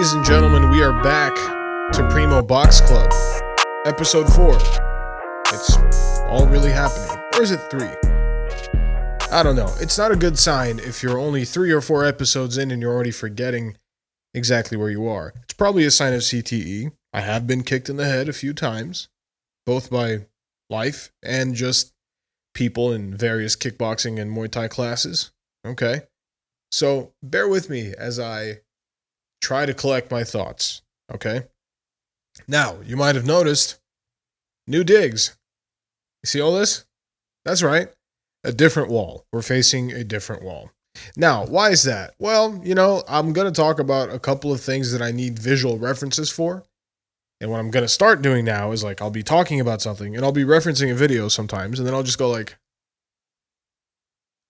Ladies and gentlemen, we are back to Primo Box Club, episode 4. It's all really happening. Or is it 3? I don't know. It's not a good sign if you're only 3 or 4 episodes in and you're already forgetting exactly where you are. It's probably a sign of CTE. I have been kicked in the head a few times, both by life and just people in various kickboxing and Muay Thai classes. Okay? So bear with me as I try to collect my thoughts. Okay? Now, you might have noticed new digs. You see all this? That's right. A different wall. We're facing a different wall. Now, why is that? Well, I'm going to talk about a couple of things that I need visual references for. And what I'm going to start doing now is I'll be talking about something and I'll be referencing a video sometimes, and then I'll just go like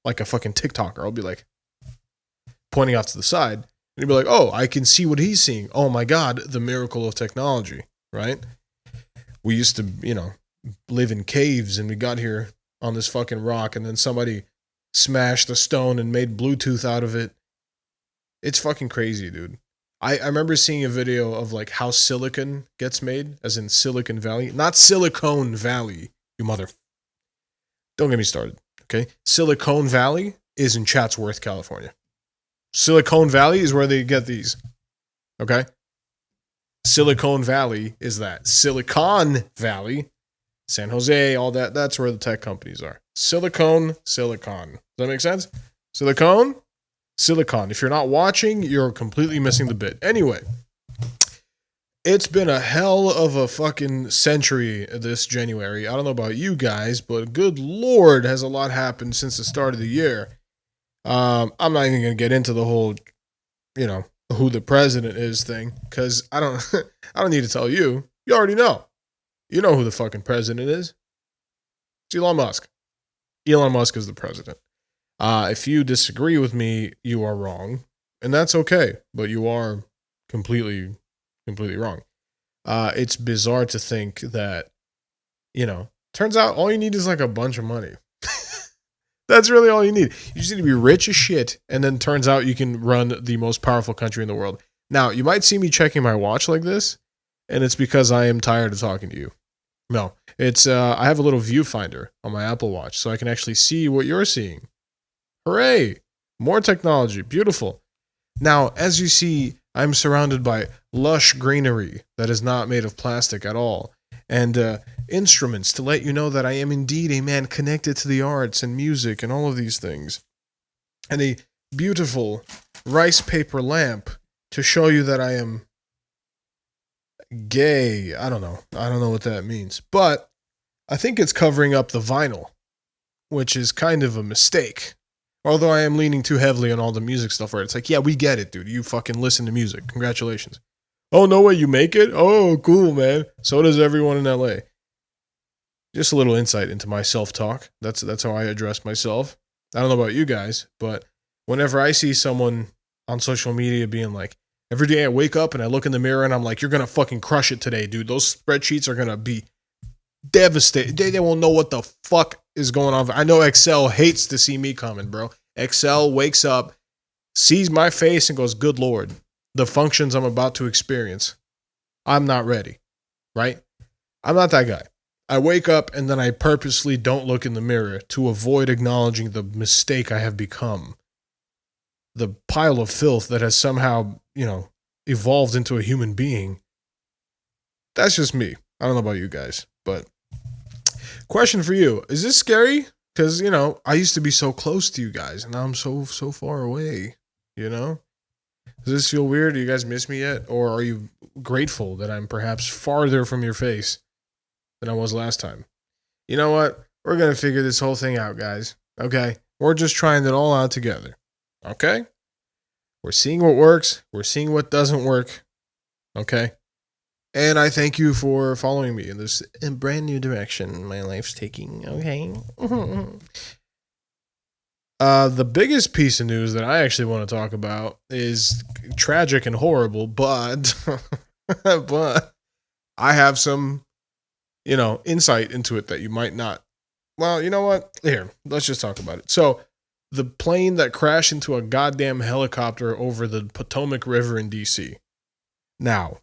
a fucking TikToker. I'll be pointing off to the side, and you'll be like, oh, I can see what he's seeing. Oh my God, the miracle of technology, right? We used to, live in caves, and we got here on this fucking rock, and then somebody smashed a stone and made Bluetooth out of it. It's fucking crazy, dude. I remember seeing a video of how silicon gets made, as in Silicon Valley. Not Silicon Valley, you mother. Don't get me started, okay? Silicon Valley is in Chatsworth, California. Silicon Valley is where they get these, okay? Silicon Valley is that. Silicon Valley, San Jose, all that, that's where the tech companies are. Silicon. Does that make sense? Silicon. If you're not watching, you're completely missing the bit. Anyway, it's been a hell of a fucking century this January. I don't know about you guys, but good Lord, has a lot happened since the start of the year. I'm not even going to get into the whole, who the president is thing, because I don't need to tell you. You already know. You know who the fucking president is. It's Elon Musk. Elon Musk is the president. If you disagree with me, you are wrong, and that's okay, but you are completely wrong. It's bizarre to think that, turns out all you need is a bunch of money. That's really all you need. You just need to be rich as shit, and then turns out you can run the most powerful country in the world. Now, you might see me checking my watch like this, and it's because I am tired of talking to you. No, it's I have a little viewfinder on my Apple Watch, so I can actually see what you're seeing. Hooray! More technology. Beautiful. Now, as you see, I'm surrounded by lush greenery that is not made of plastic at all, and instruments to let you know that I am indeed a man connected to the arts and music and all of these things, and a beautiful rice paper lamp to show you that I am gay. I don't know what that means, but I think it's covering up the vinyl, which is kind of a mistake. Although I am leaning too heavily on all the music stuff, right? It's yeah, we get it, dude. You fucking listen to music. Congratulations. Oh, no way, you make it? Oh, cool, man. So does everyone in LA. Just a little insight into my self-talk. That's how I address myself. I don't know about you guys, but whenever I see someone on social media being every day I wake up and I look in the mirror and I'm you're going to fucking crush it today, dude. Those spreadsheets are going to be devastated. They won't know what the fuck is going on. I know Excel hates to see me coming, bro. Excel wakes up, sees my face, and goes, good Lord, the functions I'm about to experience, I'm not ready, right? I'm not that guy. I wake up and then I purposely don't look in the mirror to avoid acknowledging the mistake I have become. The pile of filth that has somehow, evolved into a human being. That's just me. I don't know about you guys, but question for you. Is this scary? Because, I used to be so close to you guys, and now I'm so far away, Does this feel weird? Do you guys miss me yet? Or are you grateful that I'm perhaps farther from your face than I was last time? You know what? We're going to figure this whole thing out, guys. Okay? We're just trying it all out together. Okay? We're seeing what works. We're seeing what doesn't work. Okay? And I thank you for following me in this brand new direction my life's taking. Okay? The biggest piece of news that I actually want to talk about is tragic and horrible, but but I have some, insight into it that you might not. Well, you know what? Here, let's just talk about it. So, the plane that crashed into a goddamn helicopter over the Potomac River in D.C. Now,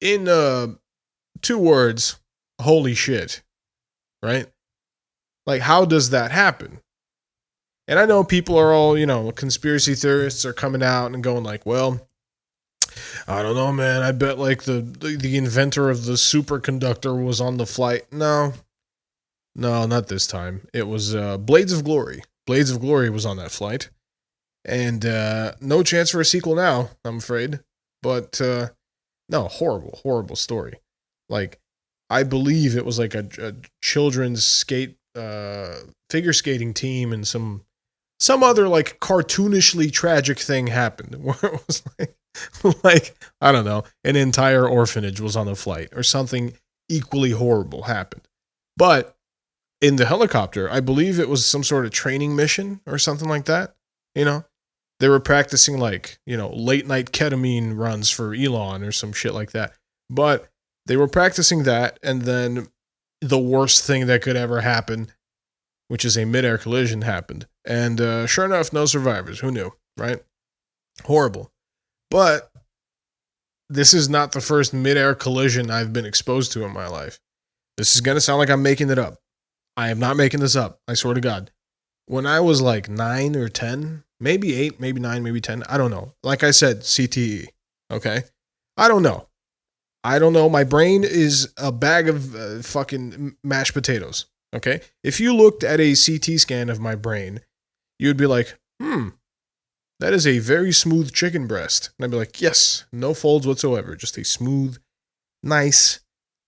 in 2 words, holy shit, right? Like, how does that happen? And I know people are all, conspiracy theorists are coming out and going like, well, I don't know, man. I bet like the inventor of the superconductor was on the flight. No, not this time. It was Blades of Glory. Blades of Glory was on that flight. And no chance for a sequel now, I'm afraid. But no, horrible story. Like, I believe it was like a children's figure skating team, and some other like cartoonishly tragic thing happened where it was like I don't know, an entire orphanage was on the flight or something equally horrible happened. But in the helicopter, I believe it was some sort of training mission or something like that. They were practicing like, late night ketamine runs for Elon or some shit like that. But they were practicing that, and then the worst thing that could ever happen, which is a midair collision, happened. And sure enough, no survivors. Who knew, right? Horrible. But this is not the first midair collision I've been exposed to in my life. This is going to sound like I'm making it up. I am not making this up. I swear to God. When I was like 9 or 10, maybe 8, maybe 9, maybe 10, I don't know. Like I said, CTE, okay? I don't know. My brain is a bag of fucking mashed potatoes, okay? If you looked at a CT scan of my brain, you'd be like, that is a very smooth chicken breast. And I'd be like, yes, no folds whatsoever. Just a smooth, nice,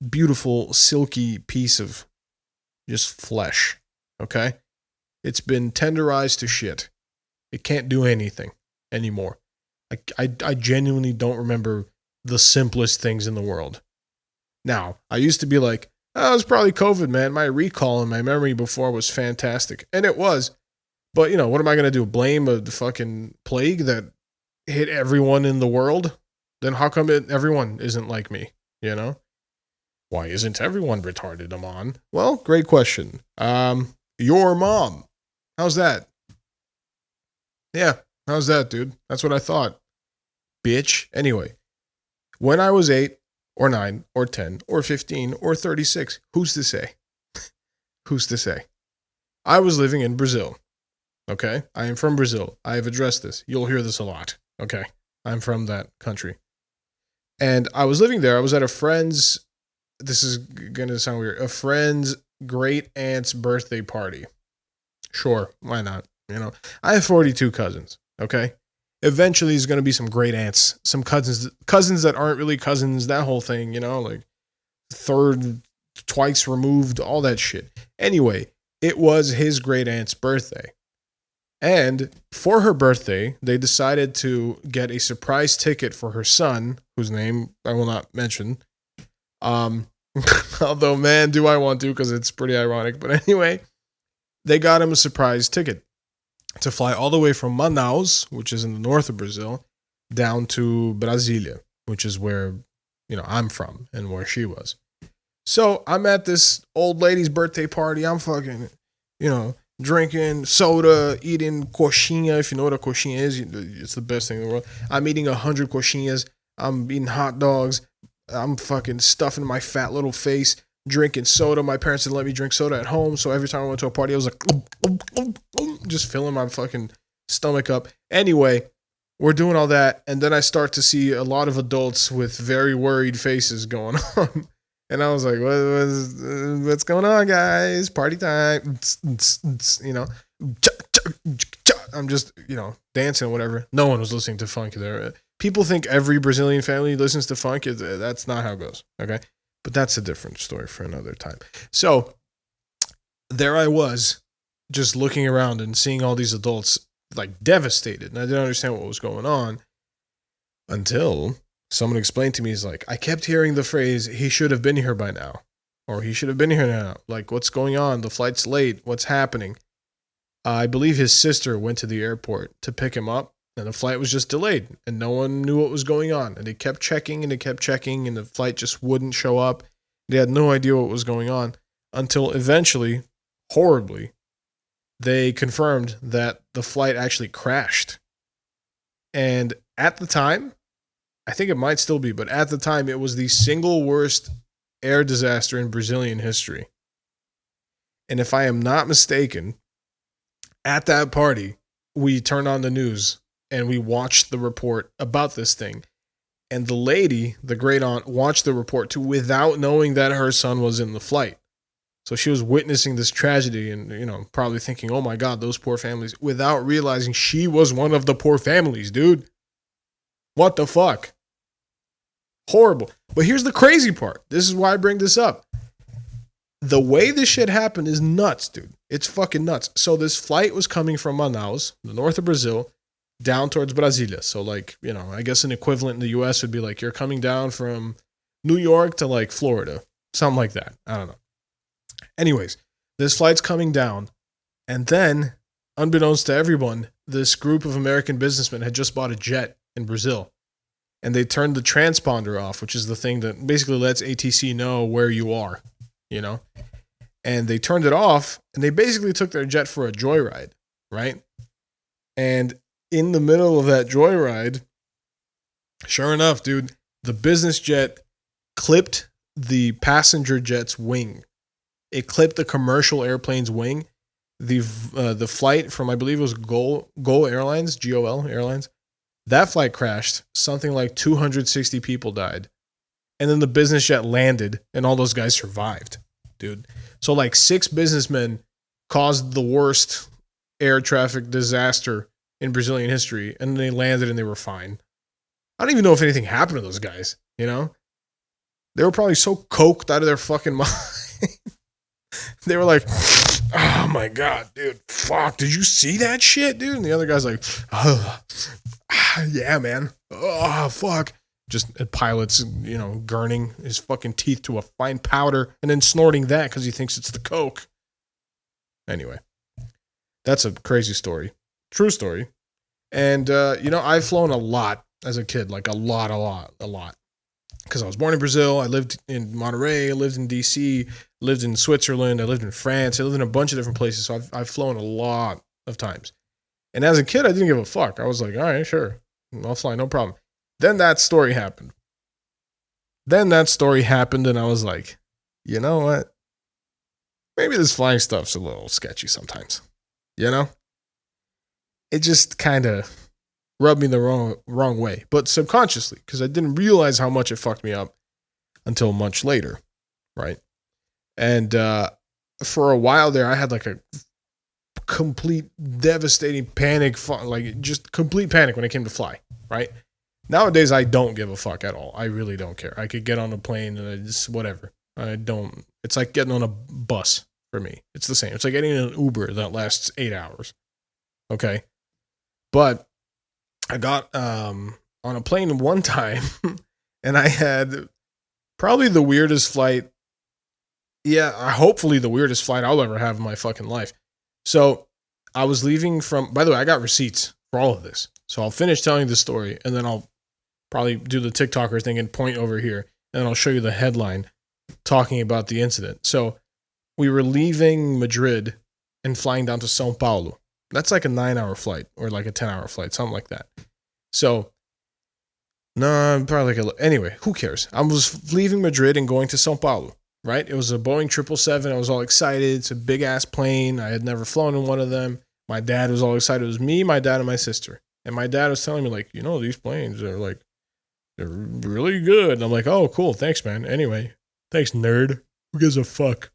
beautiful, silky piece of just flesh, okay? It's been tenderized to shit. It can't do anything anymore. I genuinely don't remember the simplest things in the world. Now, I used to be like, oh, it was probably COVID, man. My recall and my memory before was fantastic. And it was. But, what am I going to do? Blame the fucking plague that hit everyone in the world? Then how come everyone isn't like me, Why isn't everyone retarded, Amon? Well, great question. Your mom. How's that? Yeah, how's that, dude? That's what I thought. Bitch. Anyway, when I was 8 or 9 or 10 or 15 or 36, who's to say? Who's to say? I was living in Brazil. Okay? I am from Brazil. I have addressed this. You'll hear this a lot. Okay? I'm from that country. And I was living there. I was at a friend's, this is going to sound weird, a friend's great aunt's birthday party. Sure, why not? I have 42 cousins, okay? Eventually there's going to be some great aunts, some cousins that aren't really cousins, that whole thing, like third, twice removed, all that shit. Anyway, it was his great aunt's birthday. And for her birthday, they decided to get a surprise ticket for her son, whose name I will not mention. Although, man, do I want to, because it's pretty ironic. But anyway, they got him a surprise ticket to fly all the way from Manaus, which is in the north of Brazil, down to Brasilia, which is where, I'm from and where she was. So I'm at this old lady's birthday party. I'm fucking, drinking soda, eating coxinha. If you know what a coxinha is, it's the best thing in the world. I'm eating 100 coxinhas. I'm eating hot dogs. I'm fucking stuffing my fat little face, drinking soda. My parents didn't let me drink soda at home, so every time I went to a party, I was like, just filling my fucking stomach up. Anyway, we're doing all that, and then I start to see a lot of adults with very worried faces going on. And I was like, what's going on, guys? Party time. I'm just, dancing or whatever. No one was listening to funk there. People think every Brazilian family listens to funk. That's not how it goes, okay? But that's a different story for another time. So there I was, just looking around and seeing all these adults, like, devastated. And I didn't understand what was going on until someone explained to me, he's like, I kept hearing the phrase, he should have been here by now. Or he should have been here now. Like, what's going on? The flight's late. What's happening? I believe his sister went to the airport to pick him up, and the flight was just delayed, and no one knew what was going on. And they kept checking, and the flight just wouldn't show up. They had no idea what was going on until eventually, horribly, they confirmed that the flight actually crashed. And at the time, I think it might still be, but at the time it was the single worst air disaster in Brazilian history. And if I am not mistaken, at that party, we turned on the news and we watched the report about this thing. And the lady, the great aunt, watched the report too without knowing that her son was in the flight. So she was witnessing this tragedy and, probably thinking, oh my God, those poor families, without realizing she was one of the poor families, dude. What the fuck? Horrible. But here's the crazy part. This is why I bring this up. The way this shit happened is nuts, dude. It's fucking nuts. So this flight was coming from Manaus, the north of Brazil, down towards Brasilia. So I guess an equivalent in the US would be like you're coming down from New York to like Florida. Something like that. I don't know. Anyways, this flight's coming down. And then, unbeknownst to everyone, this group of American businessmen had just bought a jet in Brazil. And they turned the transponder off, which is the thing that basically lets ATC know where you are, And they turned it off, and they basically took their jet for a joyride, right? And in the middle of that joyride, sure enough, dude, the business jet clipped the passenger jet's wing. It clipped the commercial airplane's wing. The flight from, I believe it was Gol Airlines, GOL Airlines, that flight crashed. Something like 260 people died. And then the business jet landed, and all those guys survived, dude. So like 6 businessmen caused the worst air traffic disaster in Brazilian history, and they landed and they were fine. I don't even know if anything happened to those guys, They were probably so coked out of their fucking mind. They were like, oh my God, dude, fuck, did you see that shit, dude? And the other guy's like, oh, yeah, man. Oh, fuck. Just pilots, gurning his fucking teeth to a fine powder and then snorting that because he thinks it's the coke. Anyway, that's a crazy story. True story. And, I've flown a lot as a kid, like a lot. Because I was born in Brazil. I lived in Monterey. I lived in DC. Lived in Switzerland. I lived in France. I lived in a bunch of different places. So I've flown a lot of times. And as a kid, I didn't give a fuck. I was like, all right, sure. I'll fly, no problem. Then that story happened. And I was like, you know what? Maybe this flying stuff's a little sketchy sometimes. It just kind of rubbed me the wrong way. But subconsciously, because I didn't realize how much it fucked me up until much later, right? And for a while there, I had like a complete devastating panic, like just complete panic when it came to fly, right? Nowadays, I don't give a fuck at all. I really don't care. I could get on a plane and just whatever. I don't. It's like getting on a bus for me. It's the same. It's like getting in an Uber that lasts 8 hours. Okay. But I got on a plane one time and I had probably the weirdest flight. Yeah, hopefully the weirdest flight I'll ever have in my fucking life. So I was leaving from, by the way, I got receipts for all of this. So I'll finish telling the story and then I'll probably do the TikToker thing and point over here. And then I'll show you the headline talking about the incident. So we were leaving Madrid and flying down to Sao Paulo. That's like a 9-hour flight or like a 10-hour flight, something like that. So, no, probably like anyway, who cares? I was leaving Madrid and going to Sao Paulo, right? It was a Boeing 777. I was all excited. It's a big ass plane. I had never flown in one of them. My dad was all excited. It was me, my dad, and my sister. And my dad was telling me, like, these planes are like, they're really good. And I'm like, oh, cool. Thanks, man. Anyway, thanks, nerd. Who gives a fuck?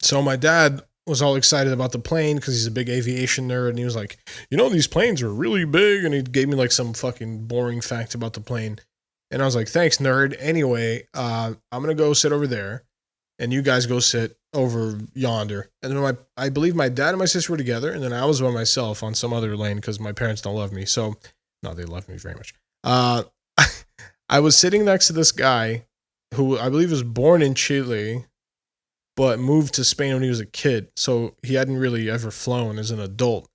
So my dad was all excited about the plane because he's a big aviation nerd. And he was like, these planes are really big. And he gave me like some fucking boring facts about the plane. And I was like, thanks, nerd. Anyway, I'm going to go sit over there. And you guys go sit over yonder. And then I believe my dad and my sister were together. And then I was by myself on some other lane because my parents don't love me. So, no, they love me very much. I was sitting next to this guy who I believe was born in Chile, but moved to Spain when he was a kid. So he hadn't really ever flown as an adult.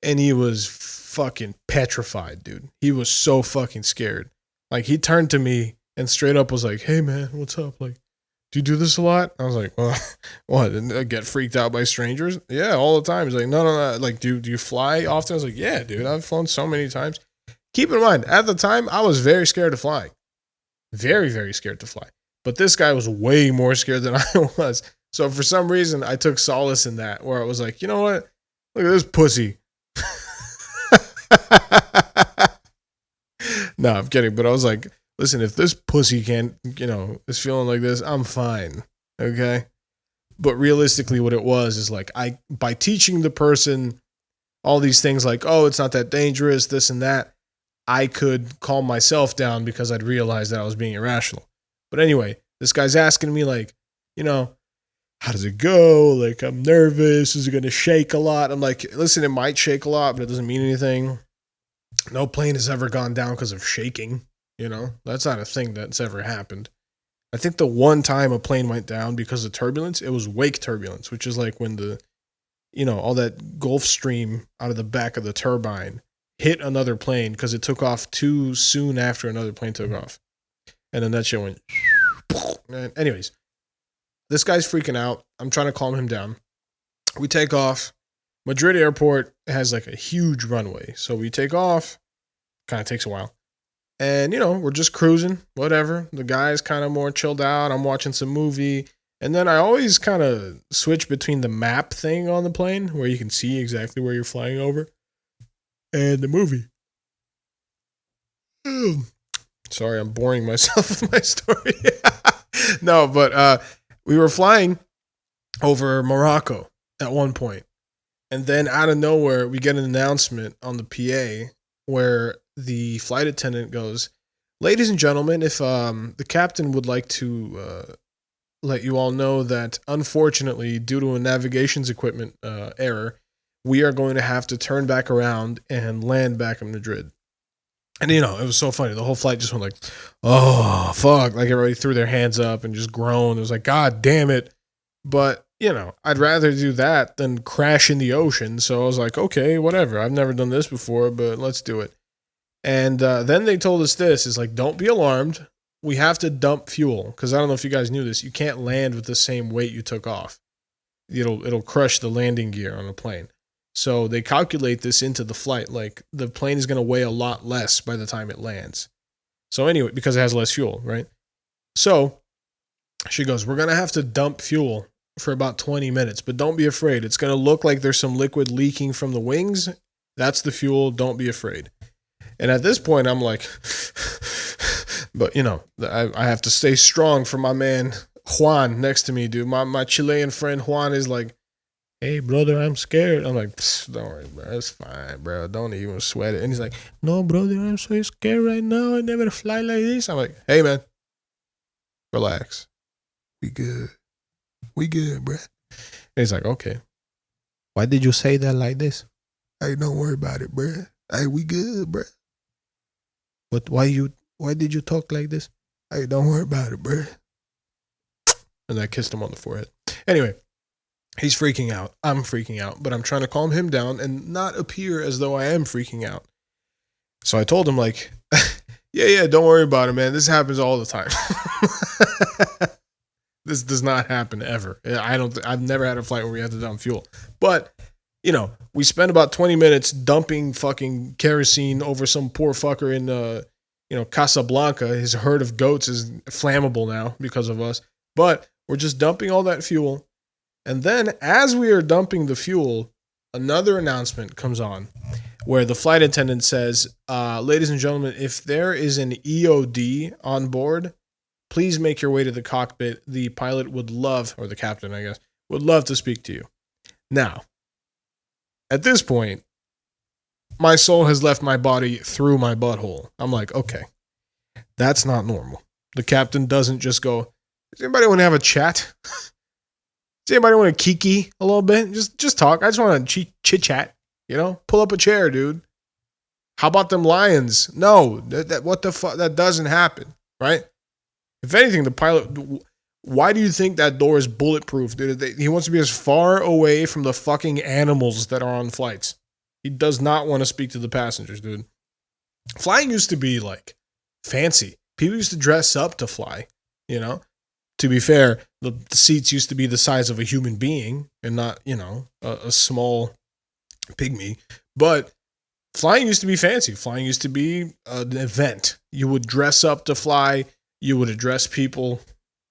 And he was fucking petrified, dude. He was so fucking scared. Like, he turned to me and straight up was like, hey, man, what's up? Like, Do you do this a lot? I was like, well, what? And I get freaked out by strangers? Yeah, all the time. He's like, no. Like, do you fly often? I was like, yeah, dude, I've flown so many times. Keep in mind, at the time, I was very scared of flying. Very, very scared to fly. But this guy was way more scared than I was. So for some reason, I took solace in that, where I was like, you know what? Look at this pussy. No, I'm kidding. But I was like, listen, if this pussy can't, is feeling like this, I'm fine. Okay. But realistically, what it was is like, by teaching the person all these things like, oh, it's not that dangerous, this and that, I could calm myself down because I'd realized that I was being irrational. But anyway, this guy's asking me like, how does it go? Like, I'm nervous. Is it going to shake a lot? I'm like, listen, it might shake a lot, but it doesn't mean anything. No plane has ever gone down because of shaking. That's not a thing that's ever happened. I think the one time a plane went down because of turbulence, it was wake turbulence, which is like when all that Gulf Stream out of the back of the turbine hit another plane because it took off too soon after another plane took off. And then that shit went. Anyways, this guy's freaking out. I'm trying to calm him down. We take off. Madrid airport has like a huge runway. So we take off. Kind of takes a while. And, we're just cruising, whatever. The guy's kind of more chilled out. I'm watching some movie. And then I always kind of switch between the map thing on the plane where you can see exactly where you're flying over and the movie. Sorry, I'm boring myself with my story. No, but we were flying over Morocco at one point. And then out of nowhere, we get an announcement on the PA where the flight attendant goes, ladies and gentlemen, if the captain would like to let you all know that, unfortunately, due to a navigations equipment error, we are going to have to turn back around and land back in Madrid. And, it was so funny. The whole flight just went like, oh, fuck. Like, everybody threw their hands up and just groaned. It was like, God damn it. But, I'd rather do that than crash in the ocean. So I was like, okay, whatever. I've never done this before, but let's do it. And then they told us this. It's like, don't be alarmed. We have to dump fuel. Because I don't know if you guys knew this. You can't land with the same weight you took off. It'll crush the landing gear on a plane. So they calculate this into the flight. Like, the plane is going to weigh a lot less by the time it lands. So anyway, because it has less fuel, right? So she goes, we're going to have to dump fuel for about 20 minutes, but don't be afraid. It's going to look like there's some liquid leaking from the wings. That's the fuel. Don't be afraid. And at this point, I'm like, but I have to stay strong for my man Juan next to me, dude. My Chilean friend Juan is like, hey, brother, I'm scared. I'm like, don't worry, bro. It's fine, bro. Don't even sweat it. And he's like, no, brother, I'm so scared right now. I never fly like this. I'm like, hey, man, relax. We good. We good, bro. And he's like, okay. Why did you say that like this? Hey, don't worry about it, bro. Hey, we good, bro. But why did you talk like this? Hey, don't worry about it, bro. And I kissed him on the forehead. Anyway. He's freaking out. I'm freaking out, but I'm trying to calm him down and not appear as though I am freaking out. So I told him like, yeah, don't worry about it, man. This happens all the time. This does not happen ever. I've never had a flight where we had to dump fuel. But, we spent about 20 minutes dumping fucking kerosene over some poor fucker in, Casablanca. His herd of goats is flammable now because of us. But we're just dumping all that fuel. And then as we are dumping the fuel, another announcement comes on where the flight attendant says, ladies and gentlemen, if there is an EOD on board, please make your way to the cockpit. The pilot would love, or the captain, I guess, would love to speak to you. Now, at this point, my soul has left my body through my butthole. I'm like, okay, that's not normal. The captain doesn't just go, does anybody want to have a chat? Does anybody want to kiki a little bit? Just talk. I just want to chit chat. Pull up a chair, dude. How about them lions? No, that what the fuck? That doesn't happen, right? If anything, the pilot. Why do you think that door is bulletproof, dude? He wants to be as far away from the fucking animals that are on flights. He does not want to speak to the passengers, dude. Flying used to be like fancy. People used to dress up to fly. To be fair, the seats used to be the size of a human being and not, a small pygmy. But flying used to be fancy. Flying used to be an event. You would dress up to fly. You would address people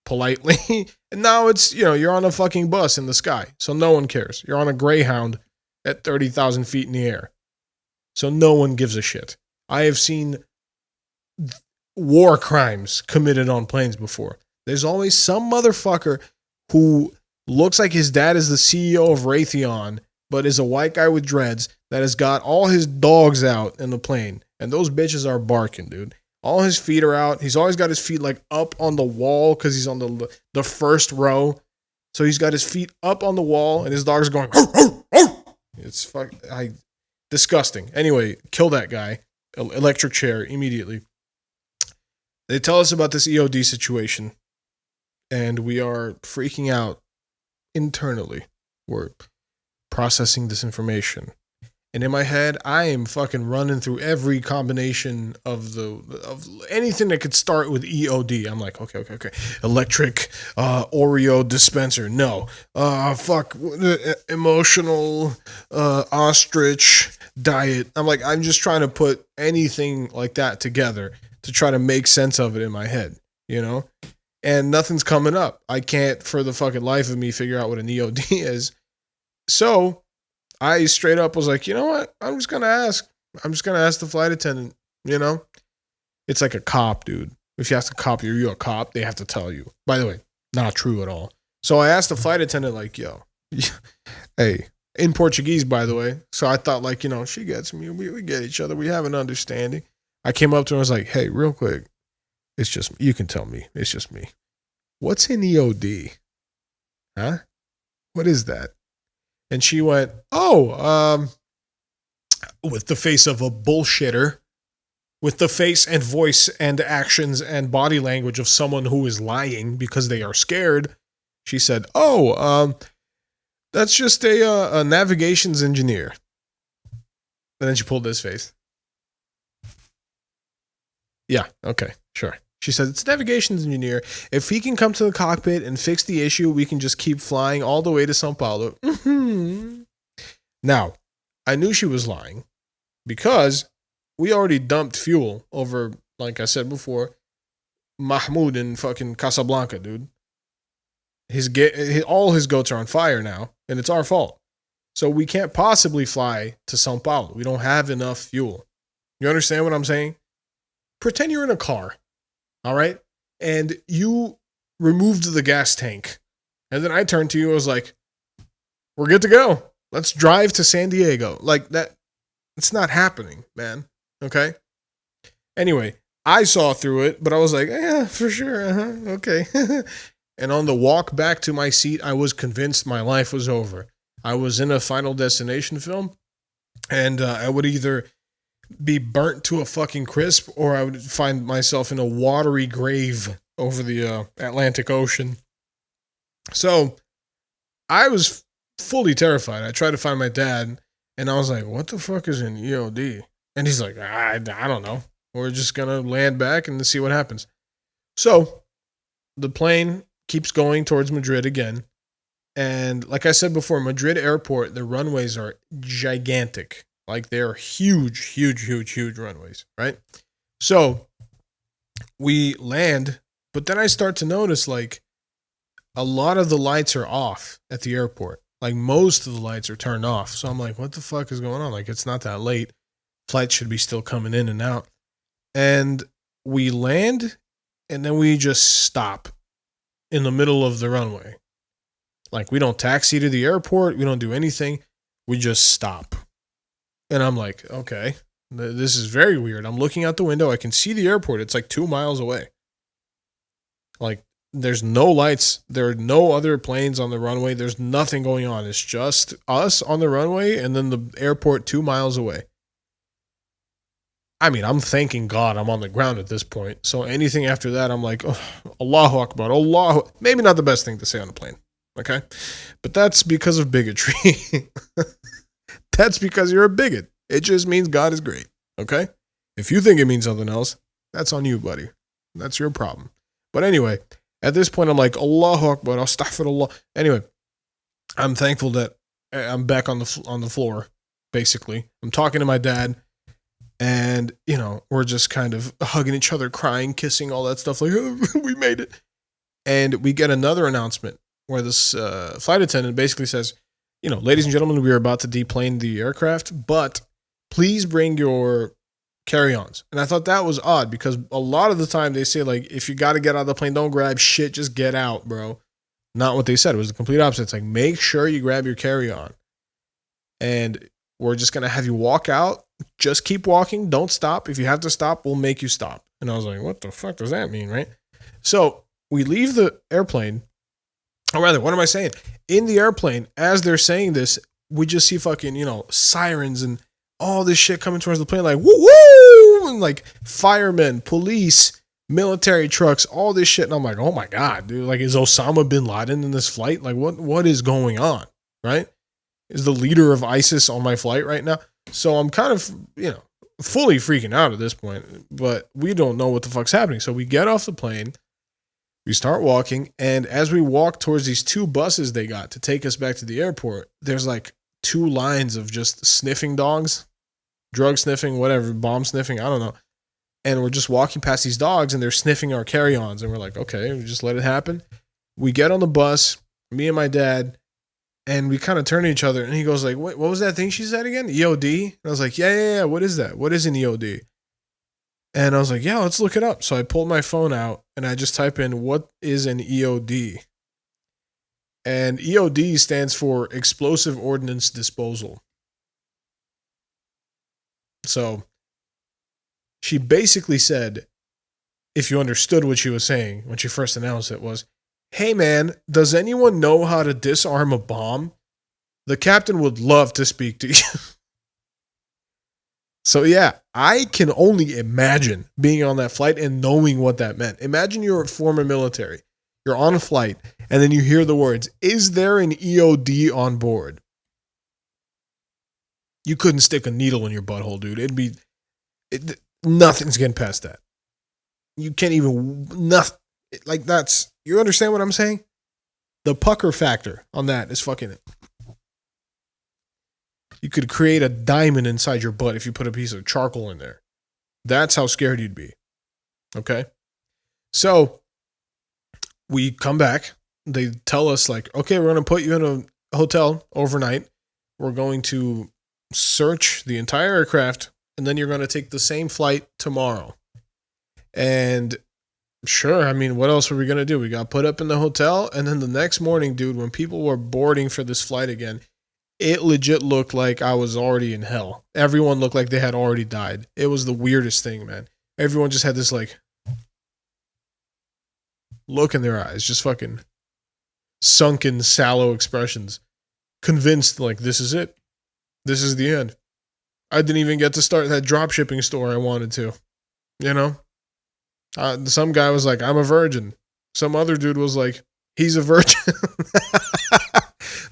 politely. And now it's, you're on a fucking bus in the sky. So no one cares. You're on a Greyhound at 30,000 feet in the air. So no one gives a shit. I have seen war crimes committed on planes before. There's always some motherfucker who looks like his dad is the CEO of Raytheon, but is a white guy with dreads that has got all his dogs out in the plane. And those bitches are barking, dude. All his feet are out. He's always got his feet like up on the wall because he's on the first row. So he's got his feet up on the wall and his dog's going, "Arr, arr, arr." It's disgusting. Anyway, kill that guy. Electric chair immediately. They tell us about this EOD situation. And we are freaking out internally. We're processing this information. And in my head, I am fucking running through every combination of anything that could start with EOD. I'm like, okay. Electric Oreo dispenser. No. Emotional ostrich diet. I'm just trying to put anything like that together to try to make sense of it in my head, And nothing's coming up. I can't, for the fucking life of me, figure out what an EOD is. So I straight up was like, you know what? I'm just going to ask. I'm just going to ask the flight attendant, It's like a cop, dude. If you ask a cop, are you a cop? They have to tell you. By the way, not true at all. So I asked the flight attendant, like, yo, hey, in Portuguese, by the way. So I thought, like, she gets me. We get each other. We have an understanding. I came up to her and was like, hey, real quick. It's just, you can tell me. It's just me. What's an EOD? Huh? What is that? And she went, with the face of a bullshitter, with the face and voice and actions and body language of someone who is lying because they are scared. She said, that's just a navigations engineer. And then she pulled this face. Yeah, okay, sure. She said, it's a navigations engineer. If he can come to the cockpit and fix the issue, we can just keep flying all the way to Sao Paulo. Mm-hmm. Now, I knew she was lying because we already dumped fuel over, like I said before, Mahmoud in fucking Casablanca, dude. All his goats are on fire now, and it's our fault. So we can't possibly fly to Sao Paulo. We don't have enough fuel. You understand what I'm saying? Pretend you're in a car. All right. And you removed the gas tank. And then I turned to you and was like, we're good to go. Let's drive to San Diego. Like that. It's not happening, man. Okay. Anyway, I saw through it, but I was like, yeah, for sure. Okay. And on the walk back to my seat, I was convinced my life was over. I was in a Final Destination film, and I would either be burnt to a fucking crisp, or I would find myself in a watery grave over the Atlantic Ocean. So I was fully terrified. I tried to find my dad, and I was like, what the fuck is an EOD? And he's like, I don't know. We're just going to land back and see what happens. So the plane keeps going towards Madrid again. And like I said before, Madrid airport, the runways are gigantic. Like they're huge runways, right? So we land, but then I start to notice like a lot of the lights are off at the airport. Like most of the lights are turned off. So I'm like, what the fuck is going on? Like it's not that late. Flights should be still coming in and out. And we land and then we just stop in the middle of the runway. Like we don't taxi to the airport. We don't do anything. We just stop. And I'm like, okay, this is very weird. I'm looking out the window. I can see the airport. It's like 2 miles away. Like there's no lights. There are no other planes on the runway. There's nothing going on. It's just us on the runway and then the airport 2 miles away. I mean, I'm thanking God I'm on the ground at this point. So anything after that, I'm like, oh, Allahu Akbar, Allahu. Maybe not the best thing to say on a plane. Okay. But that's because of bigotry. That's because you're a bigot. It just means God is great. Okay. If you think it means something else, that's on you, buddy. That's your problem. But anyway, At this point, I'm like, Allahu Akbar, astaghfirullah. Anyway, I'm thankful that I'm back on the floor, basically. I'm talking to my dad, and, we're just kind of hugging each other, crying, kissing, all that stuff. Like, oh, we made it. And we get another announcement where this flight attendant basically says, ladies and gentlemen, we are about to deplane the aircraft, but please bring your carry-ons. And I thought that was odd because a lot of the time they say, like, if you got to get out of the plane, don't grab shit, just get out, bro. Not what they said. It was the complete opposite. It's like, make sure you grab your carry-on. And we're just going to have you walk out. Just keep walking. Don't stop. If you have to stop, we'll make you stop. And I was like, what the fuck does that mean, right? So we leave the airplane. Or rather, what am I saying? In the airplane, as they're saying this, we just see fucking, sirens and all this shit coming towards the plane, like, woo woo! And like firemen, police, military trucks, all this shit. And I'm like, oh my God, dude. Like, is Osama bin Laden in this flight? Like, what is going on? Right? Is the leader of ISIS on my flight right now? So I'm kind of, fully freaking out at this point, but we don't know what the fuck's happening. So we get off the plane, we start walking, and as we walk towards these two buses they got to take us back to the airport, there's like two lines of just sniffing dogs, drug sniffing, whatever, bomb sniffing, I don't know. And we're just walking past these dogs and they're sniffing our carry-ons, and we're like, okay, we just let it happen. We get on the bus, me and my dad, and we kind of turn to each other, and he goes like, what was that thing she said again? EOD? And I was like, yeah. What is that? What is an EOD? And I was like, yeah, let's look it up. So I pulled my phone out, and I just type in, what is an EOD? And EOD stands for Explosive Ordnance Disposal. So she basically said, if you understood what she was saying when she first announced it, was, hey man, does anyone know how to disarm a bomb? The captain would love to speak to you. So yeah, I can only imagine being on that flight and knowing what that meant. Imagine you're a former military. You're on a flight, and then you hear the words, is there an EOD on board? You couldn't stick a needle in your butthole, dude. Nothing's getting past that. You can't even, nothing. Like, that's, you understand what I'm saying? The pucker factor on that is fucking it. You could create a diamond inside your butt if you put a piece of charcoal in there. That's how scared you'd be. Okay? So, we come back. They tell us, like, okay, we're going to put you in a hotel overnight. We're going to search the entire aircraft, and then you're going to take the same flight tomorrow. And sure, I mean, what else were we going to do? We got put up in the hotel, and then the next morning, dude, when people were boarding for this flight again, it legit looked like I was already in hell. Everyone looked like they had already died. It was the weirdest thing, man. Everyone just had this, like, look in their eyes, just fucking sunken, sallow expressions. Convinced, like, this is it. This is the end. I didn't even get to start that drop shipping store I wanted to. Some guy was like, I'm a virgin. Some other dude was like, he's a virgin.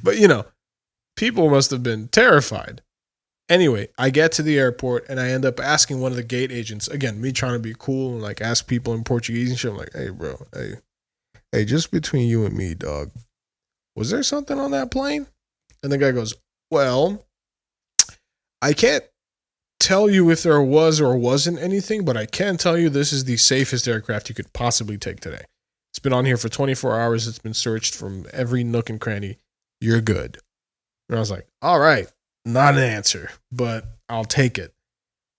But, people must have been terrified. Anyway, I get to the airport, and I end up asking one of the gate agents, again, me trying to be cool and, like, ask people in Portuguese and shit. I'm like, hey, bro, hey, just between you and me, dog, was there something on that plane? And the guy goes, well, I can't tell you if there was or wasn't anything, but I can tell you this is the safest aircraft you could possibly take today. It's been on here for 24 hours. It's been searched from every nook and cranny. You're good. And I was like, all right, not an answer, but I'll take it.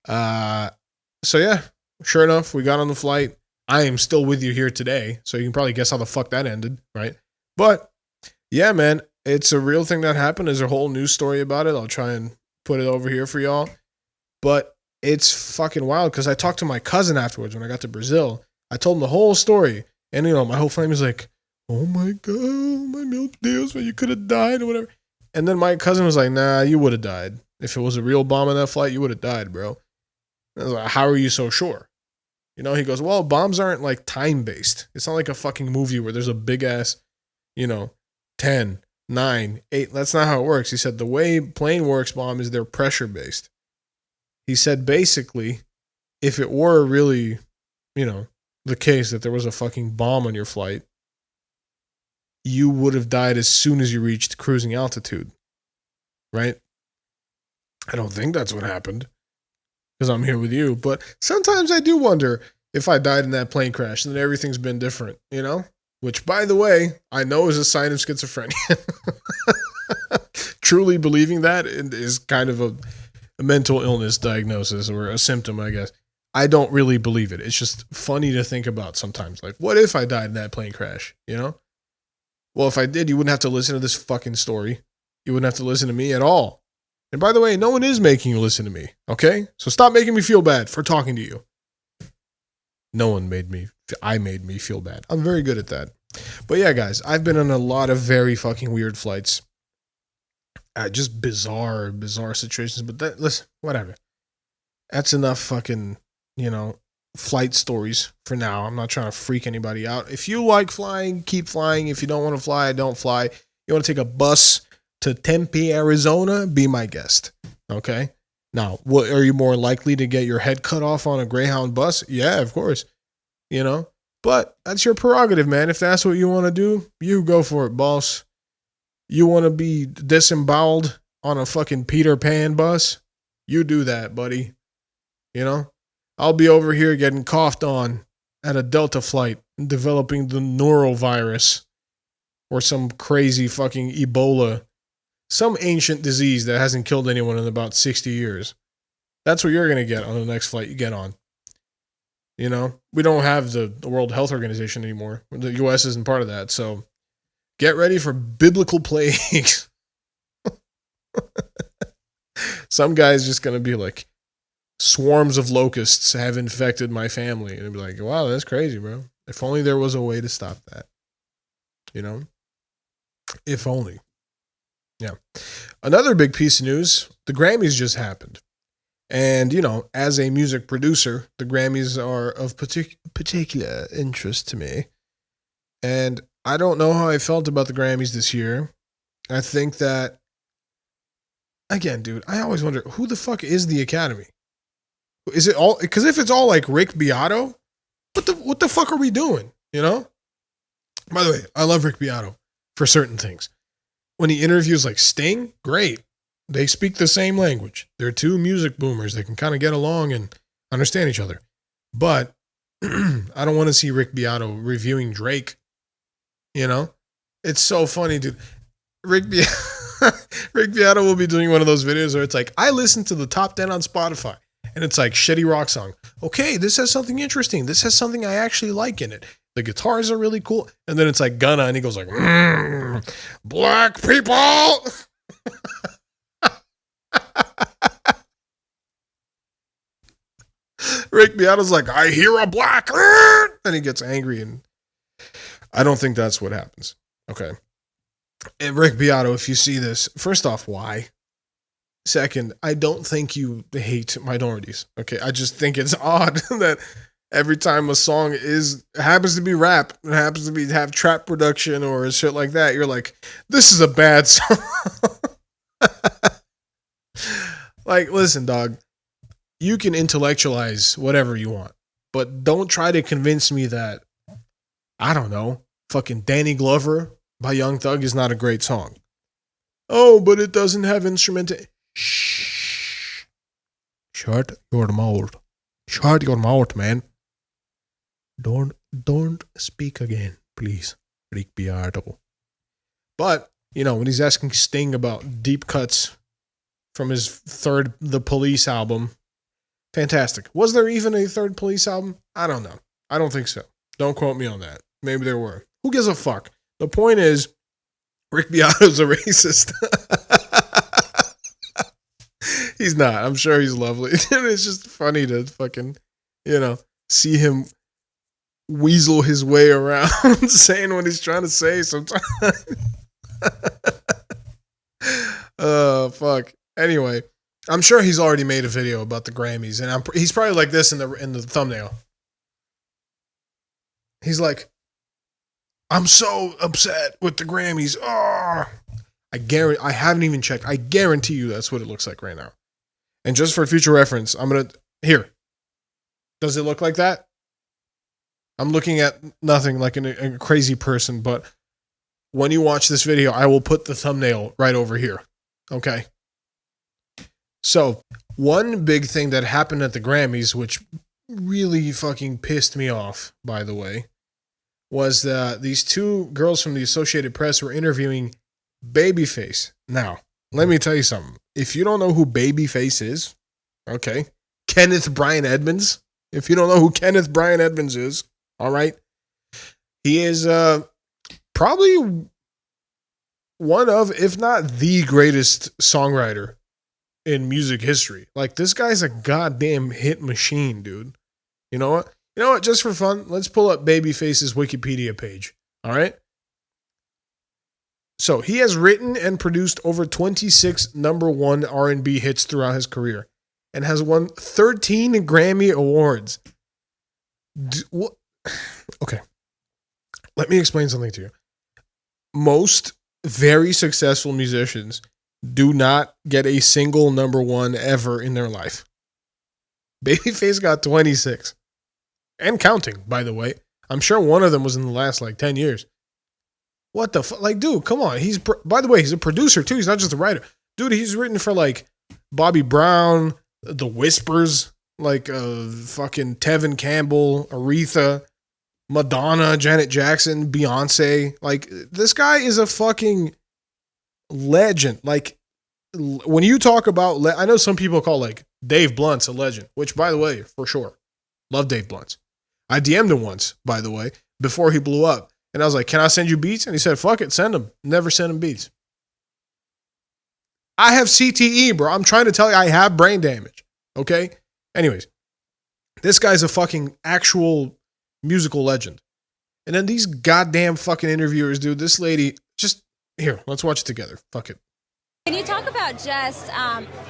So yeah, sure enough, we got on the flight. I am still with you here today, so you can probably guess how the fuck that ended, right? But yeah, man, it's a real thing that happened. There's a whole news story about it. I'll try and put it over here for y'all. But it's fucking wild because I talked to my cousin afterwards when I got to Brazil. I told him the whole story. And, my whole family was like, oh my God, my meu Deus, you could have died or whatever. And then my cousin was like, nah, you would have died. If it was a real bomb in that flight, you would have died, bro. And I was like, how are you so sure? He goes, well, bombs aren't like time-based. It's not like a fucking movie where there's a big-ass, 10, 9, 8. That's not how it works. He said the way plane works, bomb, is they're pressure-based. He said basically, if it were really, the case that there was a fucking bomb on your flight, you would have died as soon as you reached cruising altitude, right? I don't think that's what happened because I'm here with you. But sometimes I do wonder if I died in that plane crash, then everything's been different, you know? Which, by the way, I know is a sign of schizophrenia. Truly believing that is kind of a mental illness diagnosis or a symptom, I guess. I don't really believe it. It's just funny to think about sometimes. Like, what if I died in that plane crash, you know? Well, if I did, you wouldn't have to listen to this fucking story. You wouldn't have to listen to me at all. And by the way, no one is making you listen to me, okay? So stop making me feel bad for talking to you. No one made me. I made me feel bad. I'm very good at that. But yeah, guys, I've been on a lot of very fucking weird flights. Just bizarre situations. But listen, whatever. That's enough fucking, flight stories for now. I'm not trying to freak anybody out. If you like flying, keep flying. If you don't want to fly, don't fly. You want to take a bus to Tempe, Arizona? Be my guest. Okay? Now, what are you more likely to get your head cut off on a Greyhound bus? Yeah, of course. But that's your prerogative, man. If that's what you want to do, you go for it, boss. You want to be disemboweled on a fucking Peter Pan bus? You do that, buddy. I'll be over here getting coughed on at a Delta flight and developing the norovirus or some crazy fucking Ebola, some ancient disease that hasn't killed anyone in about 60 years. That's what you're going to get on the next flight you get on. We don't have the World Health Organization anymore. The U.S. isn't part of that. So get ready for biblical plagues. Some guy's just going to be like, swarms of locusts have infected my family. And it'd be like, wow, that's crazy, bro. If only there was a way to stop that. If only. Yeah. Another big piece of news, the Grammys just happened. And, as a music producer, the Grammys are of particular interest to me. And I don't know how I felt about the Grammys this year. I think that, again, dude, I always wonder, who the fuck is the Academy? Is it all, because if it's all like Rick Beato, what the fuck are we doing? By the way, I love Rick Beato for certain things. When he interviews like Sting, great. They speak the same language. They're two music boomers. They can kind of get along and understand each other. But I don't want to see Rick Beato reviewing Drake. It's so funny, dude. Rick Beato will be doing one of those videos where it's like, I listen to the top 10 on Spotify. And it's like shitty rock song. Okay, this has something interesting. This has something I actually like in it. The guitars are really cool. And then it's like Gunna and he goes like, black people. Rick Beato's like, I hear a black. And he gets angry. And I don't think that's what happens. Okay. And Rick Beato, if you see this, first off, why? Second, I don't think you hate minorities. Okay. I just think it's odd that every time a song happens to be rap, it happens to have trap production or shit like that, you're like, this is a bad song. Like, listen, dog, you can intellectualize whatever you want, but don't try to convince me that, I don't know, fucking Danny Glover by Young Thug is not a great song. Oh, but it doesn't have instrumental. Shh. Shut your mouth. Shut your mouth, man. Don't speak again, please, Rick Beato. But, when he's asking Sting about deep cuts from his third The Police album, fantastic. Was there even a third Police album? I don't know. I don't think so. Don't quote me on that. Maybe there were. Who gives a fuck? The point is, Rick Beato's a racist. He's not. I'm sure he's lovely. It's just funny to fucking, see him weasel his way around saying what he's trying to say sometimes. Fuck. Anyway, I'm sure he's already made a video about the Grammys, and he's probably like this in the thumbnail. He's like, I'm so upset with the Grammys. Oh, I haven't even checked. I guarantee you that's what it looks like right now. And just for future reference, here. Does it look like that? I'm looking at nothing like a crazy person, but when you watch this video, I will put the thumbnail right over here. Okay. So, one big thing that happened at the Grammys, which really fucking pissed me off, by the way, was that these two girls from the Associated Press were interviewing Babyface. Now, let me tell you something. If you don't know who Babyface is, okay, Kenneth Brian Edmonds. If you don't know who Kenneth Brian Edmonds is, all right, he is probably one of, if not the greatest songwriter in music history. Like, this guy's a goddamn hit machine, dude. You know what? You know what? Just for fun, let's pull up Babyface's Wikipedia page. All right. So he has written and produced over 26 number one R&B hits throughout his career and has won 13 Grammy Awards. Okay. Let me explain something to you. Most very successful musicians do not get a single number one ever in their life. Babyface got 26. And counting, by the way. I'm sure one of them was in the last, 10 years. What the fuck? Like, dude, come on. By the way, he's a producer, too. He's not just a writer. Dude, he's written for, Bobby Brown, The Whispers, fucking Tevin Campbell, Aretha, Madonna, Janet Jackson, Beyonce. This guy is a fucking legend. When you talk about, I know some people call, Dave Blunt's a legend, which, by the way, for sure, love Dave Blunt. I DM'd him once, by the way, before he blew up. And I was like, can I send you beats? And he said, fuck it, send them. Never send him beats. I have CTE, bro. I'm trying to tell you, I have brain damage. Okay? Anyways, this guy's a fucking actual musical legend. And then these goddamn fucking interviewers, dude, this lady, just, here, let's watch it together. Fuck it. Can you talk about just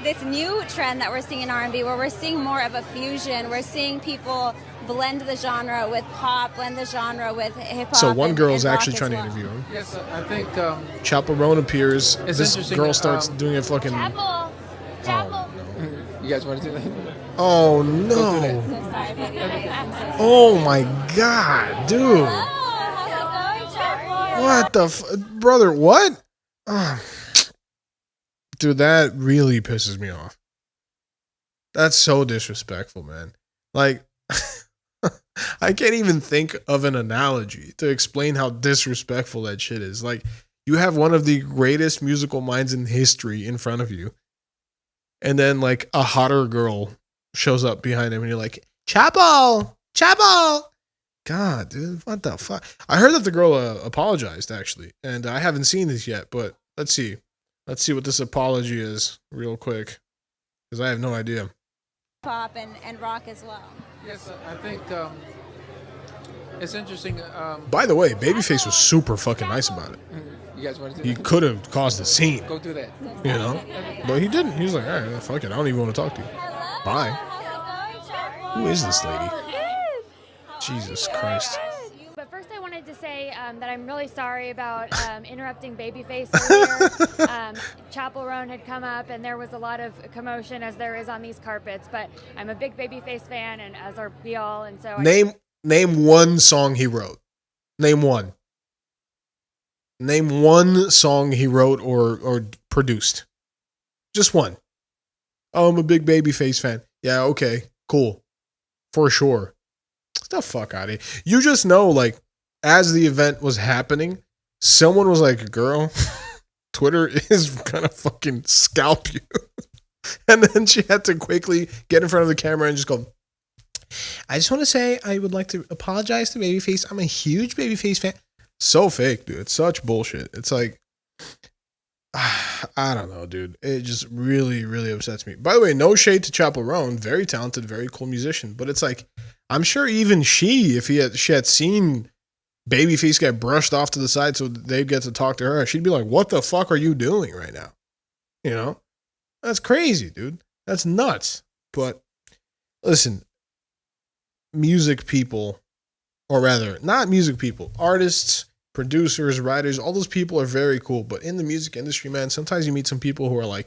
this new trend that we're seeing in R&B where we're seeing more of a fusion? We're seeing people blend the genre with pop, blend the genre with hip-hop. So one girl is actually rock trying as to well. interview him. Yes, I think Chaperone appears. it's This interesting, girl starts doing a fucking... Chapel. Oh, no. you guys want to do that. Oh, Go no. So sorry, baby. I'm so sorry. Oh, my God, dude. Hello, how's it going, Chapel? What the... Brother, what? Oh. Dude, that really pisses me off. That's so disrespectful, man. I can't even think of an analogy to explain how disrespectful that shit is. You have one of the greatest musical minds in history in front of you, and then, a hotter girl shows up behind him, and you're like, Chapel! Chapel! God, dude, what the fuck? I heard that the girl apologized, actually, and I haven't seen this yet, but let's see. Let's see what this apology is real quick, because I have no idea. Pop and rock as well. Yes, I think it's interesting. By the way, Babyface was super fucking nice about it. You guys want to do He that? could have caused a scene, Go do that. you know? But he didn't. He was like, all right, fuck it. I don't even want to talk to you. Hello, Bye. how's it going, Chapel? Who is this lady? Jesus Christ. But first I wanted to say that I'm really sorry about interrupting Babyface earlier. Chapel Roan had come up and there was a lot of commotion as there is on these carpets, but I'm a big Babyface fan and as are we all, and so Name one song he wrote. Name one. Name one song he wrote or produced. Just one. Oh, I'm a big Babyface fan. Yeah, okay, cool. For sure. Get the fuck out of here. You just know, as the event was happening, someone was like, girl, Twitter is gonna fucking scalp you. And then she had to quickly get in front of the camera and just go, I just want to say I would like to apologize to Babyface. I'm a huge Babyface fan. So fake, dude. It's such bullshit. It's I don't know, dude. It just really, really upsets me. By the way, no shade to Chapel Roan. Very talented, very cool musician. But it's I'm sure even she, if she had seen Babyface get brushed off to the side so they'd get to talk to her, she'd be like, what the fuck are you doing right now? You know? That's crazy, dude. That's nuts. But listen, music people, or rather, not music people, artists, producers, writers, all those people are very cool. But in the music industry, man, sometimes you meet some people who are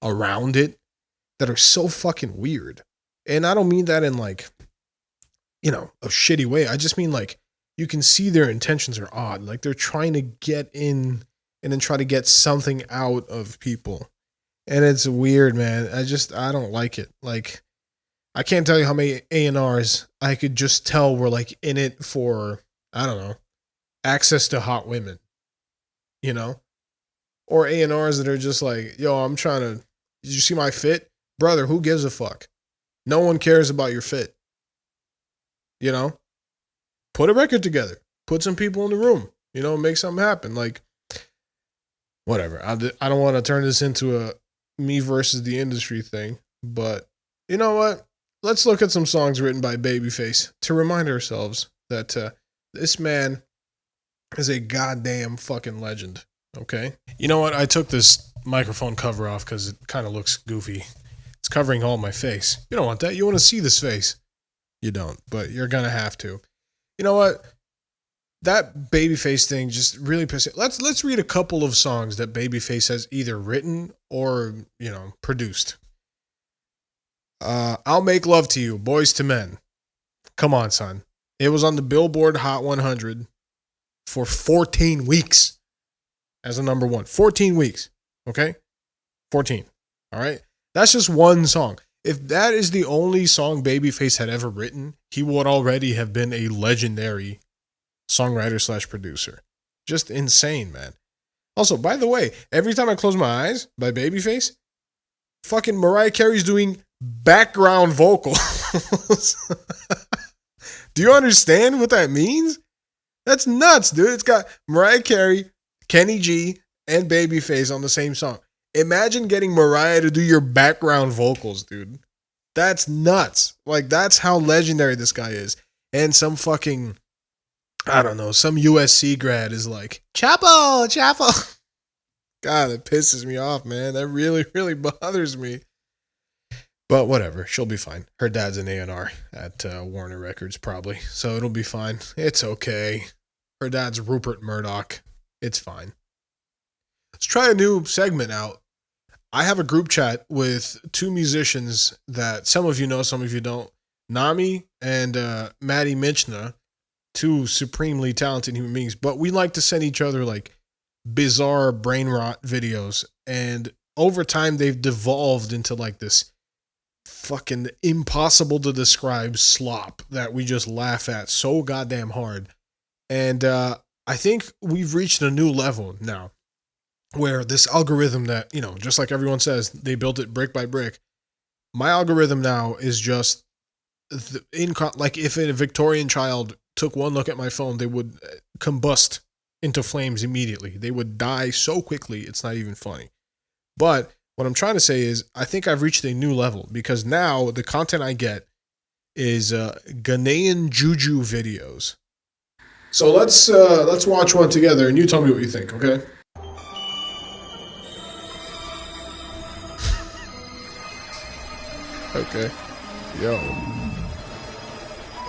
around it that are so fucking weird. And I don't mean that in a shitty way. I just mean you can see their intentions are odd. Like they're trying to get in and then try to get something out of people. And it's weird, man. I don't like it. Like, I can't tell you how many A&Rs I could just tell were like in it for, I don't know, access to hot women, you know? Or A&Rs that are just like, yo, I'm trying to, did you see my fit? Brother, who gives a fuck? No one cares about your fit. You know? Put a record together. Put some people in the room. You know, make something happen. Like, whatever. I don't want to turn this into a me versus the industry thing. But you know what? Let's look at some songs written by Babyface to remind ourselves that this man is a goddamn fucking legend. Okay? You know what? I took this microphone cover off because it kind of looks goofy. It's covering all my face. You don't want that. You want to see this face. You don't, but you're going to have to. You know what? That Babyface thing just really pissed me. Let's read a couple of songs that Babyface has either written or, you know, produced. I'll Make Love to You, Boys to Men. Come on, son. It was on the Billboard Hot 100 for 14 weeks as a number one. 14 weeks. Okay? 14. All right? That's just one song. If that is the only song Babyface had ever written, he would already have been a legendary songwriter / producer. Just insane, man. Also, by the way, Every Time I Close My Eyes by Babyface, fucking Mariah Carey's doing background vocals. Do you understand what that means? That's nuts, dude. It's got Mariah Carey, Kenny G, and Babyface on the same song. Imagine getting Mariah to do your background vocals, dude. That's nuts. Like, that's how legendary this guy is. And some fucking, I don't know, some USC grad is like, Chapo. God, it pisses me off, man. That really, really bothers me. But whatever, she'll be fine. Her dad's an A&R at Warner Records, probably. So it'll be fine. It's okay. Her dad's Rupert Murdoch. It's fine. Let's try a new segment out. I have a group chat with two musicians that some of you know, some of you don't. Nami and Maddie Michna, two supremely talented human beings. But we like to send each other like bizarre brain rot videos. And over time, they've devolved into like this fucking impossible to describe slop that we just laugh at so goddamn hard. And I think we've reached a new level now where this algorithm that, you know, just like everyone says, they built it brick by brick. My algorithm now is just like if a Victorian child took one look at my phone, they would combust into flames immediately. They would die so quickly, it's not even funny. But what I'm trying to say is I think I've reached a new level because now the content I get is Ghanaian juju videos. So let's watch one together and you tell me what you think, okay? Okay. Yo.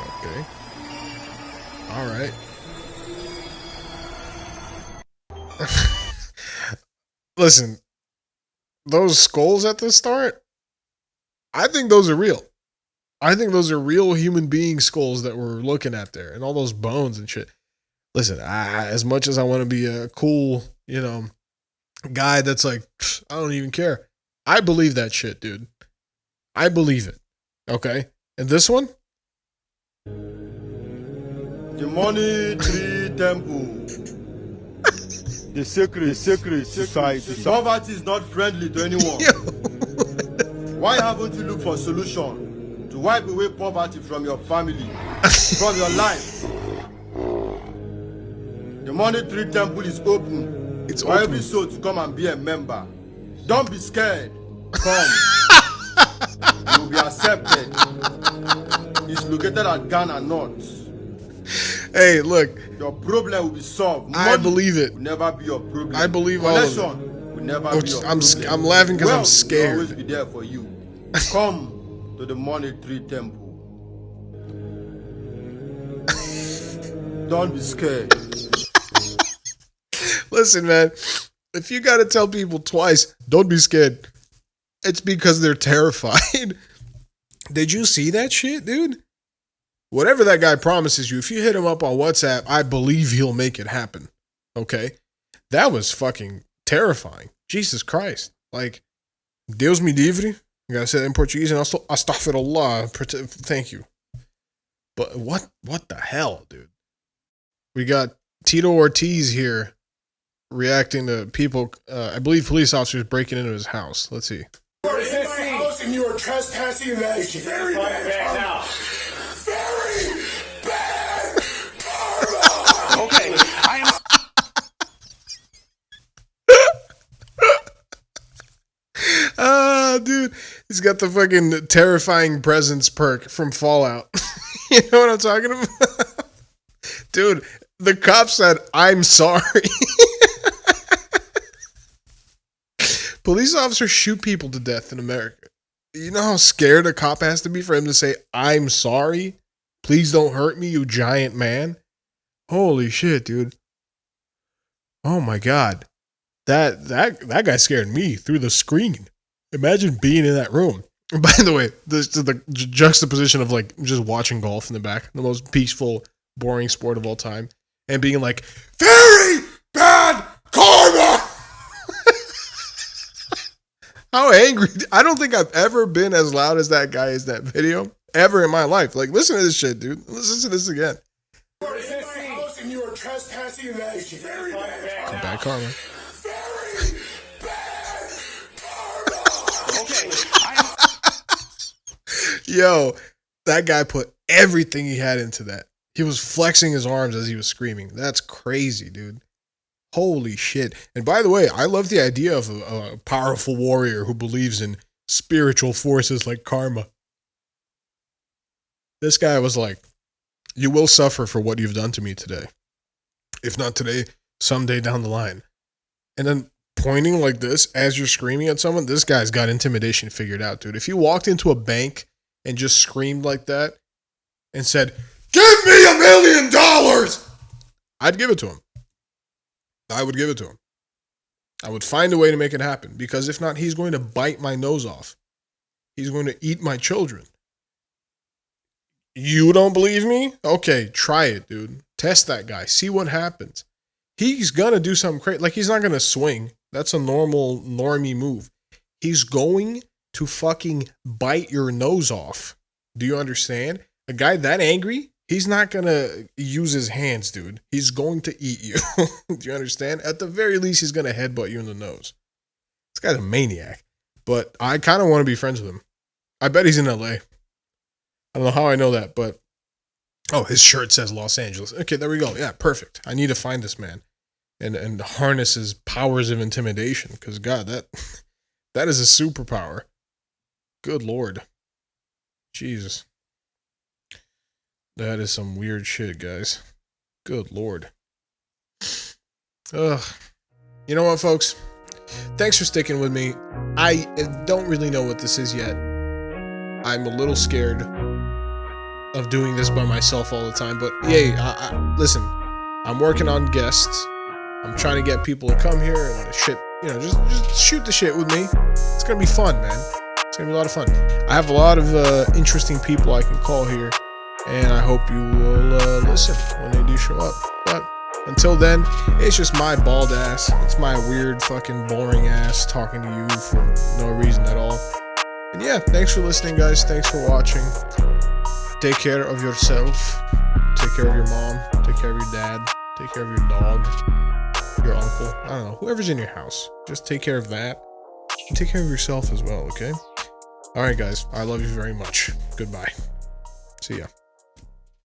Okay. All right. Listen, those skulls at the start, I think those are real. I think those are real human being skulls that we're looking at there and all those bones and shit. Listen, as much as I want to be a cool, you know, guy that's like, I don't even care. I believe that shit, dude. I believe it. Okay? And this one? The Money Tree Temple. The sacred society. Poverty is not friendly to anyone. Why haven't you looked for a solution to wipe away poverty from your family, from your life? The Money Tree Temple is open. It's for open. Every soul to come and be a member. Don't be scared. Come. You will be accepted. It's located at Ghana North. Hey, look. Your problem will be solved. I believe it. Will never be your problem. I believe all of it. Will never be your problem. I'm laughing because I'm scared. Will always be there for you. Come to the Money Tree Temple. Don't be scared. Listen, man. If you got to tell people twice, don't be scared. It's because they're terrified. Did you see that shit, dude? Whatever that guy promises you, if you hit him up on WhatsApp, I believe he'll make it happen. Okay? That was fucking terrifying. Jesus Christ. Like, Deus me livre. I gotta say that in Portuguese, and also astaghfirullah. Thank you. But what the hell, dude? We got Tito Ortiz here reacting to people, I believe police officers breaking into his house. Let's see. You are in my house and you are trespassing, and that is very bad now. Very bad karma. Okay, I am. Dude, he's got the fucking terrifying presence perk from Fallout. You know what I'm talking about? Dude, the cop said, I'm sorry. Police officers shoot people to death in America. You know how scared a cop has to be for him to say, I'm sorry? Please don't hurt me, you giant man. Holy shit, dude. Oh my God. That guy scared me through the screen. Imagine being in that room. And by the way, the juxtaposition of like just watching golf in the back, the most peaceful, boring sport of all time, and being like, very bad karma. How angry. I don't think I've ever been as loud as that guy is that video ever in my life. Like, listen to this shit, dude. Listen to this again. You are in my house and you are trespassing, and that is very bad. Bad karma. Very bad karma. Okay, Yo, that guy put everything he had into that. He was flexing his arms as he was screaming. That's crazy, dude. Holy shit. And by the way, I love the idea of a powerful warrior who believes in spiritual forces like karma. This guy was like, you will suffer for what you've done to me today. If not today, someday down the line. And then pointing like this as you're screaming at someone, this guy's got intimidation figured out, dude. If you walked into a bank and just screamed like that and said, give me $1 million, I'd give it to him. I would give it to him. I would find a way to make it happen, because if not, he's going to bite my nose off. He's going to eat my children. You don't believe me? Okay, try it, dude. Test that guy. See what happens. He's going to do something crazy. Like, he's not going to swing. That's a normie move. He's going to fucking bite your nose off. Do you understand? A guy that angry, he's not going to use his hands, dude. He's going to eat you. Do you understand? At the very least, he's going to headbutt you in the nose. This guy's a maniac. But I kind of want to be friends with him. I bet he's in LA. I don't know how I know that, but... Oh, his shirt says Los Angeles. Okay, there we go. Yeah, perfect. I need to find this man and harness his powers of intimidation, because, God, that is a superpower. Good Lord. Jesus. That is some weird shit, guys. Good Lord. Ugh. You know what, folks? Thanks for sticking with me. I don't really know what this is yet. I'm a little scared of doing this by myself all the time, but yay, listen, I'm working on guests. I'm trying to get people to come here and shit, just shoot the shit with me. It's gonna be fun, man. It's gonna be a lot of fun. I have a lot of interesting people I can call here, and I hope you will listen when they do show up. But until then, it's just my bald ass. It's my weird fucking boring ass talking to you for no reason at all. And yeah, thanks for listening, guys. Thanks for watching. Take care of yourself. Take care of your mom. Take care of your dad. Take care of your dog. Your uncle. I don't know. Whoever's in your house. Just take care of that. And take care of yourself as well, okay? Alright, guys. I love you very much. Goodbye. See ya.